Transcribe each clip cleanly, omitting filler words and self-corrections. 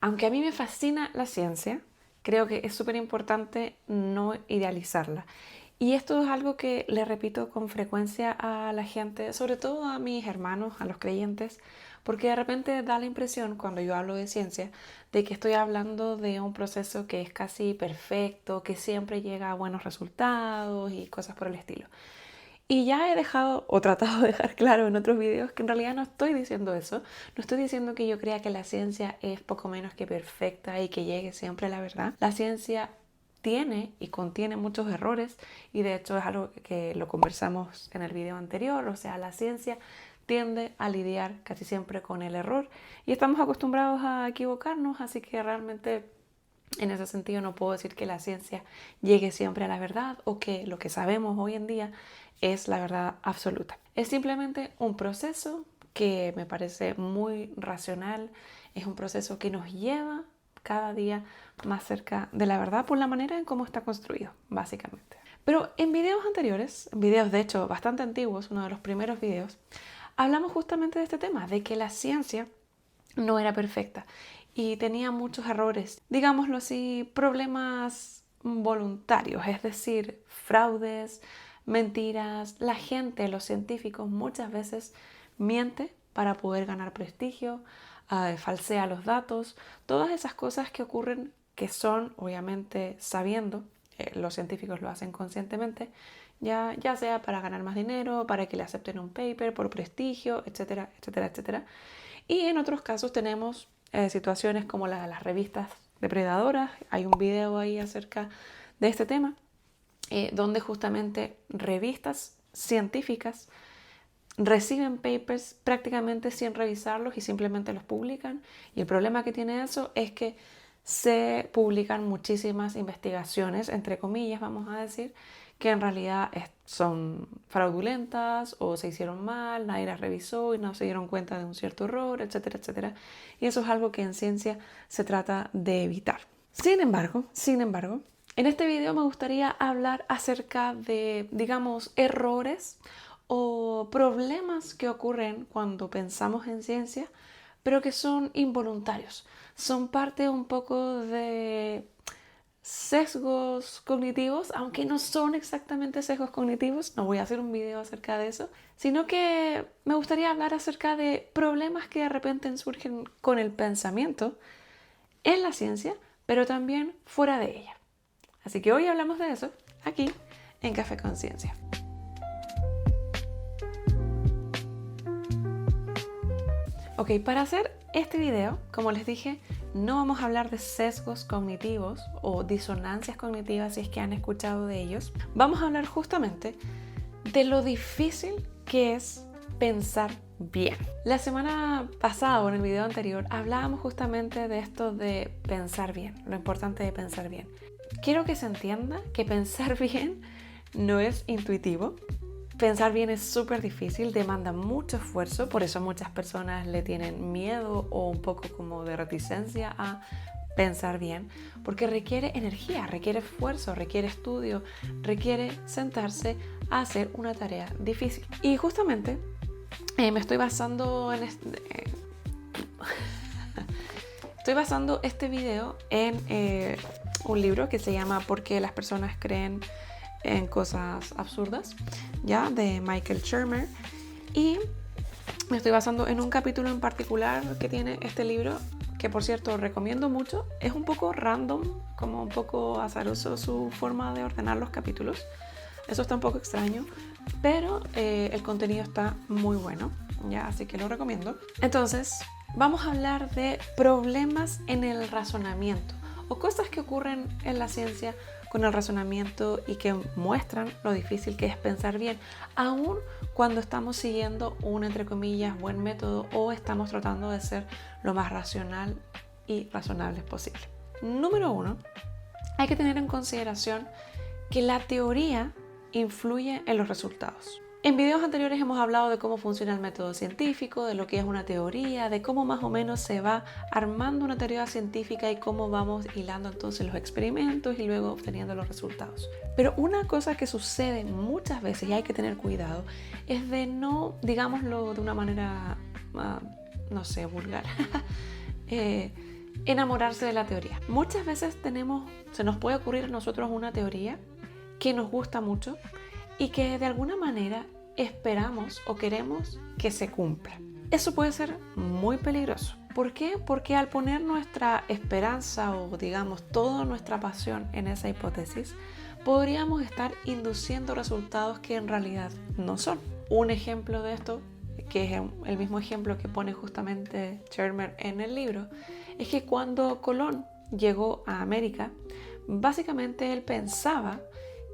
Aunque a mí me fascina la ciencia, creo que es súper importante no idealizarla. Y esto es algo que le repito con frecuencia a la gente, sobre todo a mis hermanos, a los creyentes, porque de repente da la impresión cuando yo hablo de ciencia de que estoy hablando de un proceso que es casi perfecto, que siempre llega a buenos resultados y cosas por el estilo. Y ya he dejado o tratado de dejar claro en otros videos que en realidad no estoy diciendo eso. No estoy diciendo que yo crea que la ciencia es poco menos que perfecta y que llegue siempre a la verdad. La ciencia tiene y contiene muchos errores y de hecho es algo que lo conversamos en el video anterior. O sea, la ciencia tiende a lidiar casi siempre con el error y estamos acostumbrados a equivocarnos, así que realmente en ese sentido no puedo decir que la ciencia llegue siempre a la verdad o que lo que sabemos hoy en día es la verdad absoluta. Es simplemente un proceso que me parece muy racional, es un proceso que nos lleva cada día más cerca de la verdad por la manera en cómo está construido, básicamente. Pero en videos anteriores, videos de hecho bastante antiguos, uno de los primeros videos, hablamos justamente de este tema, de que la ciencia no era perfecta y tenía muchos errores, digámoslo así, problemas voluntarios, es decir, fraudes, mentiras. La gente, los científicos muchas veces miente para poder ganar prestigio, falsea los datos, todas esas cosas que ocurren que son obviamente sabiendo, los científicos lo hacen conscientemente, ya sea para ganar más dinero, para que le acepten un paper, por prestigio, etcétera, etcétera, etcétera. Y en otros casos tenemos situaciones como las revistas depredadoras. Hay un video ahí acerca de este tema, donde justamente revistas científicas reciben papers prácticamente sin revisarlos y simplemente los publican. Y el problema que tiene eso es que se publican muchísimas investigaciones, entre comillas, vamos a decir, que en realidad son fraudulentas o se hicieron mal, nadie las revisó y no se dieron cuenta de un cierto error, etcétera, etcétera. Y eso es algo que en ciencia se trata de evitar. Sin embargo, en este video me gustaría hablar acerca de, digamos, errores o problemas que ocurren cuando pensamos en ciencia, pero que son involuntarios. Son parte un poco de sesgos cognitivos, aunque no son exactamente sesgos cognitivos, no voy a hacer un video acerca de eso, sino que me gustaría hablar acerca de problemas que de repente surgen con el pensamiento en la ciencia, pero también fuera de ella. Así que hoy hablamos de eso aquí en Café Conciencia. Ok, para hacer este video, como les dije, no vamos a hablar de sesgos cognitivos o disonancias cognitivas si es que han escuchado de ellos. Vamos a hablar justamente de lo difícil que es pensar bien. La semana pasada o en el video anterior hablábamos justamente de esto de pensar bien, lo importante de pensar bien. Quiero que se entienda que pensar bien no es intuitivo. Pensar bien es súper difícil, demanda mucho esfuerzo, por eso muchas personas le tienen miedo o un poco como de reticencia a pensar bien, porque requiere energía, requiere esfuerzo, requiere estudio, requiere sentarse a hacer una tarea difícil. Y justamente me estoy basando en estoy basando este video en un libro que se llama ¿Por qué las personas creen en cosas absurdas? ¿Ya? De Michael Shermer. Y me estoy basando en un capítulo en particular que tiene este libro, que por cierto recomiendo mucho. Es un poco random, como un poco azaroso su forma de ordenar los capítulos. Eso está un poco extraño, pero el contenido está muy bueno, ¿ya? Así que lo recomiendo. Entonces, vamos a hablar de problemas en el razonamiento o cosas que ocurren en la ciencia con el razonamiento y que muestran lo difícil que es pensar bien, aun cuando estamos siguiendo un, entre comillas, buen método o estamos tratando de ser lo más racional y razonable posible. Número 1, hay que tener en consideración que la teoría influye en los resultados. En videos anteriores hemos hablado de cómo funciona el método científico, de lo que es una teoría, de cómo más o menos se va armando una teoría científica y cómo vamos hilando entonces los experimentos y luego obteniendo los resultados. Pero una cosa que sucede muchas veces y hay que tener cuidado es de no, digámoslo de una manera, no sé, vulgar, Enamorarse de la teoría. Muchas veces se nos puede ocurrir a nosotros una teoría que nos gusta mucho y que de alguna manera esperamos o queremos que se cumpla. Eso puede ser muy peligroso. ¿Por qué? Porque al poner nuestra esperanza o digamos toda nuestra pasión en esa hipótesis, podríamos estar induciendo resultados que en realidad no son. Un ejemplo de esto, que es el mismo ejemplo que pone justamente Shermer en el libro, es que cuando Colón llegó a América, básicamente él pensaba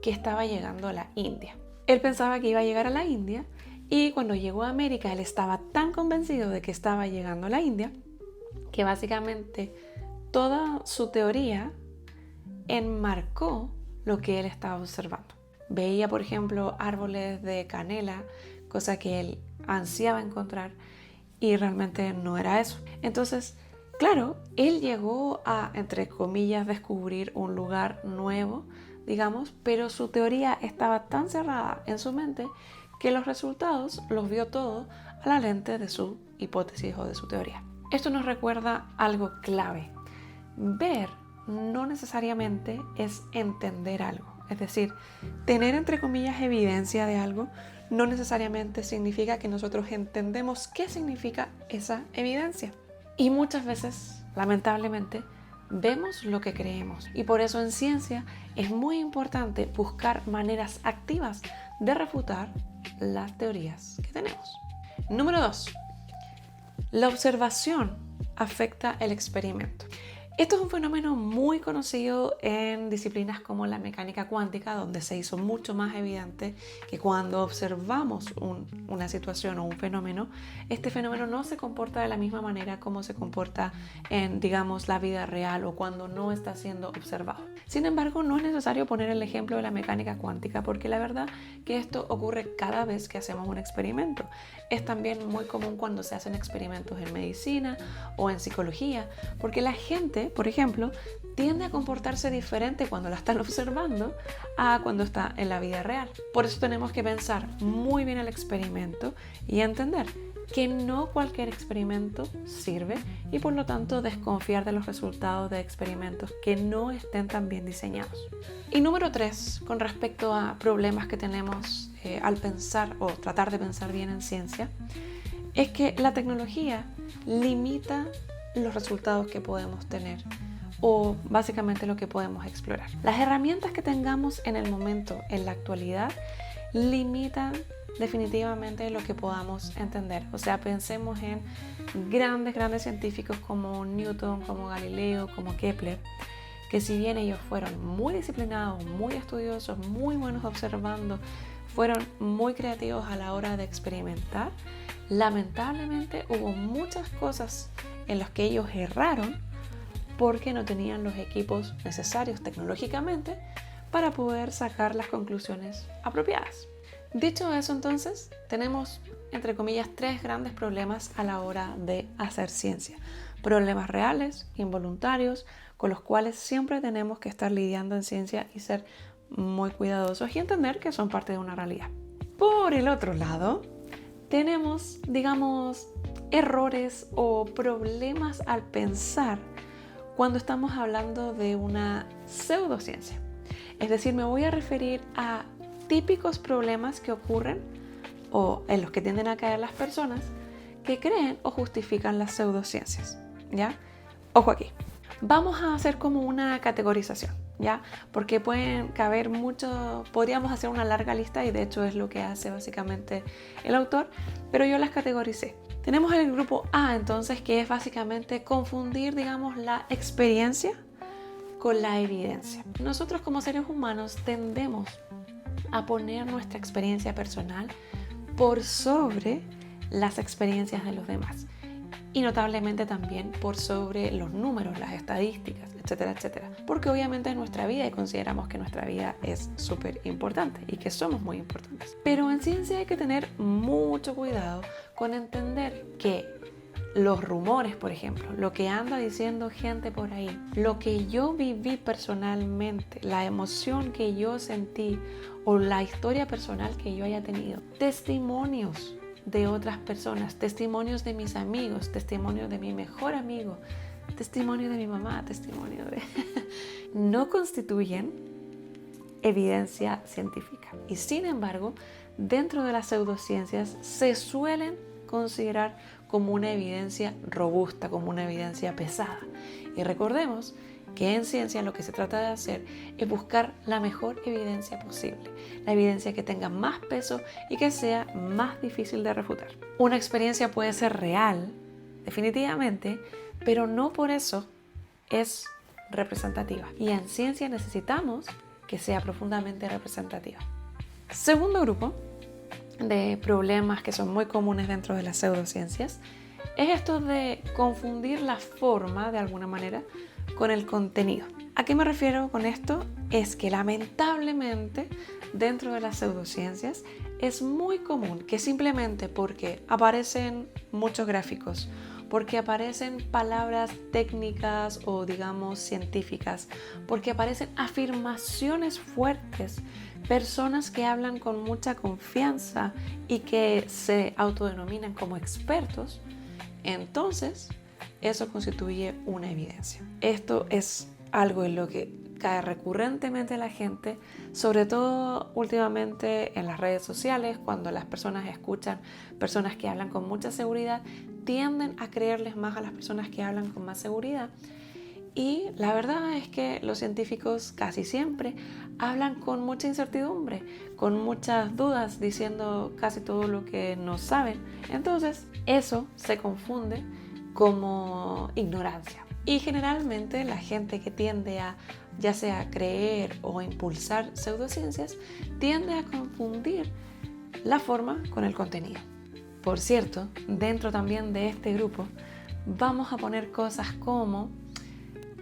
que estaba llegando a la India. Él pensaba que iba a llegar a la India y cuando llegó a América él estaba tan convencido de que estaba llegando a la India que básicamente toda su teoría enmarcó lo que él estaba observando. Veía, por ejemplo, árboles de canela, cosa que él ansiaba encontrar y realmente no era eso. Entonces, claro, él llegó a, entre comillas, descubrir un lugar nuevo, digamos, pero su teoría estaba tan cerrada en su mente que los resultados los vio todo a la lente de su hipótesis o de su teoría. Esto nos recuerda algo clave. Ver no necesariamente es entender algo. Es decir, tener entre comillas evidencia de algo no necesariamente significa que nosotros entendemos qué significa esa evidencia. Y muchas veces, lamentablemente, vemos lo que creemos. Y por eso en ciencia es muy importante buscar maneras activas de refutar las teorías que tenemos. Número 2. La observación afecta el experimento. Esto es un fenómeno muy conocido en disciplinas como la mecánica cuántica, donde se hizo mucho más evidente que cuando observamos una situación o un fenómeno, este fenómeno no se comporta de la misma manera como se comporta en, digamos, la vida real o cuando no está siendo observado. Sin embargo, no es necesario poner el ejemplo de la mecánica cuántica porque la verdad que esto ocurre cada vez que hacemos un experimento. Es también muy común cuando se hacen experimentos en medicina o en psicología, porque la gente, por ejemplo, tiende a comportarse diferente cuando la están observando a cuando está en la vida real. Por eso tenemos que pensar muy bien el experimento y entender que no cualquier experimento sirve y por lo tanto desconfiar de los resultados de experimentos que no estén tan bien diseñados. Y número 3, con respecto a problemas que tenemos al pensar o tratar de pensar bien en ciencia, es que la tecnología limita los resultados que podemos tener o básicamente lo que podemos explorar. Las herramientas que tengamos en el momento, en la actualidad, limitan definitivamente lo que podamos entender. O sea, pensemos en grandes científicos como Newton, como Galileo, como Kepler, que si bien ellos fueron muy disciplinados, muy estudiosos, muy buenos observando, fueron muy creativos a la hora de experimentar, lamentablemente hubo muchas cosas en las que ellos erraron porque no tenían los equipos necesarios tecnológicamente para poder sacar las conclusiones apropiadas. Dicho eso, entonces, tenemos, entre comillas, 3 grandes problemas a la hora de hacer ciencia. Problemas reales, involuntarios, con los cuales siempre tenemos que estar lidiando en ciencia y ser muy cuidadosos y entender que son parte de una realidad. Por el otro lado, tenemos, digamos, errores o problemas al pensar cuando estamos hablando de una pseudociencia. Es decir, me voy a referir a típicos problemas que ocurren o en los que tienden a caer las personas que creen o justifican las pseudociencias, ¿ya? Ojo aquí. Vamos a hacer como una categorización, ¿ya? Porque pueden caber podríamos hacer una larga lista y de hecho es lo que hace básicamente el autor, pero yo las categoricé. Tenemos el grupo A entonces, que es básicamente confundir, digamos, la experiencia con la evidencia. Nosotros como seres humanos tendemos a poner nuestra experiencia personal por sobre las experiencias de los demás y notablemente también por sobre los números, las estadísticas, etcétera, etcétera, porque obviamente es nuestra vida y consideramos que nuestra vida es súper importante y que somos muy importantes. Pero en ciencia hay que tener mucho cuidado con entender que los rumores, por ejemplo, lo que anda diciendo gente por ahí, lo que yo viví personalmente, la emoción que yo sentí o la historia personal que yo haya tenido, testimonios de otras personas, testimonios de mis amigos, testimonios de mi mejor amigo, testimonio de mi mamá, testimonio de... no constituyen evidencia científica. Y sin embargo, dentro de las pseudociencias se suelen considerar como una evidencia robusta, como una evidencia pesada. Y recordemos que en ciencia lo que se trata de hacer es buscar la mejor evidencia posible, la evidencia que tenga más peso y que sea más difícil de refutar. Una experiencia puede ser real, definitivamente, pero no por eso es representativa. Y en ciencia necesitamos que sea profundamente representativa. Segundo grupo de problemas que son muy comunes dentro de las pseudociencias es esto de confundir la forma, de alguna manera, con el contenido. ¿A qué me refiero con esto? Es que lamentablemente dentro de las pseudociencias es muy común que simplemente porque aparecen muchos gráficos, porque aparecen palabras técnicas o digamos científicas, porque aparecen afirmaciones fuertes, personas que hablan con mucha confianza y que se autodenominan como expertos, entonces eso constituye una evidencia. Esto es algo en lo que cae recurrentemente la gente, sobre todo últimamente en las redes sociales, cuando las personas escuchan personas que hablan con mucha seguridad, tienden a creerles más a las personas que hablan con más seguridad. Y la verdad es que los científicos casi siempre hablan con mucha incertidumbre, con muchas dudas, diciendo casi todo lo que no saben. Entonces, eso se confunde como ignorancia. Y generalmente la gente que tiende a ya sea creer o impulsar pseudociencias tiende a confundir la forma con el contenido. Por cierto, dentro también de este grupo vamos a poner cosas como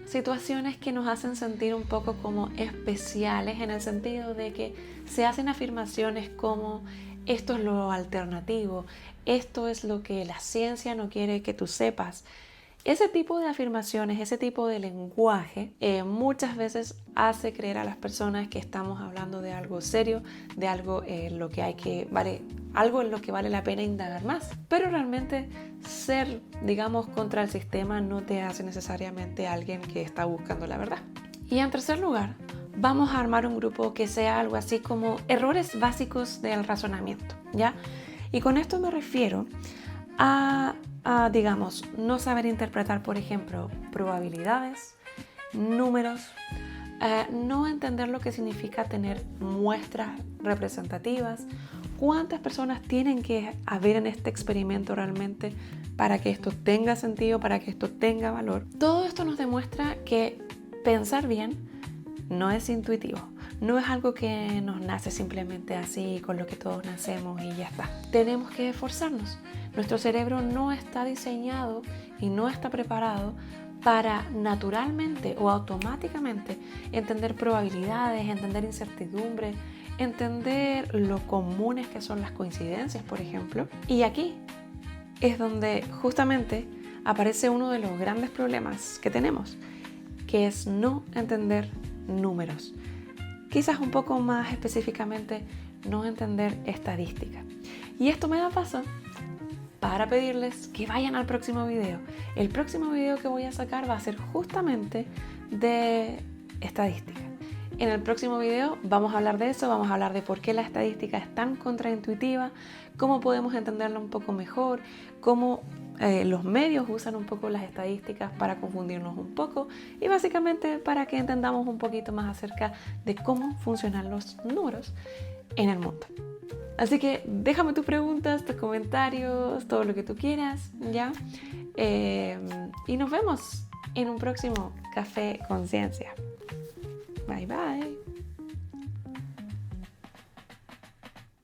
situaciones que nos hacen sentir un poco como especiales, en el sentido de que se hacen afirmaciones como esto es lo alternativo, esto es lo que la ciencia no quiere que tú sepas. Ese tipo de afirmaciones, ese tipo de lenguaje muchas veces hace creer a las personas que estamos hablando de algo serio, de algo lo que hay que algo en lo que vale la pena indagar más. Pero realmente ser, digamos, contra el sistema no te hace necesariamente alguien que está buscando la verdad. Y en tercer lugar, vamos a armar un grupo que sea algo así como errores básicos del razonamiento, ¿ya? Y con esto me refiero a digamos, no saber interpretar, por ejemplo, probabilidades, números, no entender lo que significa tener muestras representativas, cuántas personas tienen que haber en este experimento realmente para que esto tenga sentido, para que esto tenga valor. Todo esto nos demuestra que pensar bien no es intuitivo. No es algo que nos nace simplemente así, con lo que todos nacemos y ya está. Tenemos que esforzarnos. Nuestro cerebro no está diseñado y no está preparado para naturalmente o automáticamente entender probabilidades, entender incertidumbre, entender lo comunes que son las coincidencias, por ejemplo. Y aquí es donde justamente aparece uno de los grandes problemas que tenemos, que es no entender números. Quizás un poco más específicamente no entender estadística. Y esto me da paso para pedirles que vayan al próximo video. El próximo video que voy a sacar va a ser justamente de estadística. En el próximo video vamos a hablar de eso, vamos a hablar de por qué la estadística es tan contraintuitiva, cómo podemos entenderla un poco mejor, cómo los medios usan un poco las estadísticas para confundirnos un poco y básicamente para que entendamos un poquito más acerca de cómo funcionan los números en el mundo. Así que déjame tus preguntas, tus comentarios, todo lo que tú quieras, ¿ya? Y nos vemos en un próximo Café Conciencia. Bye bye.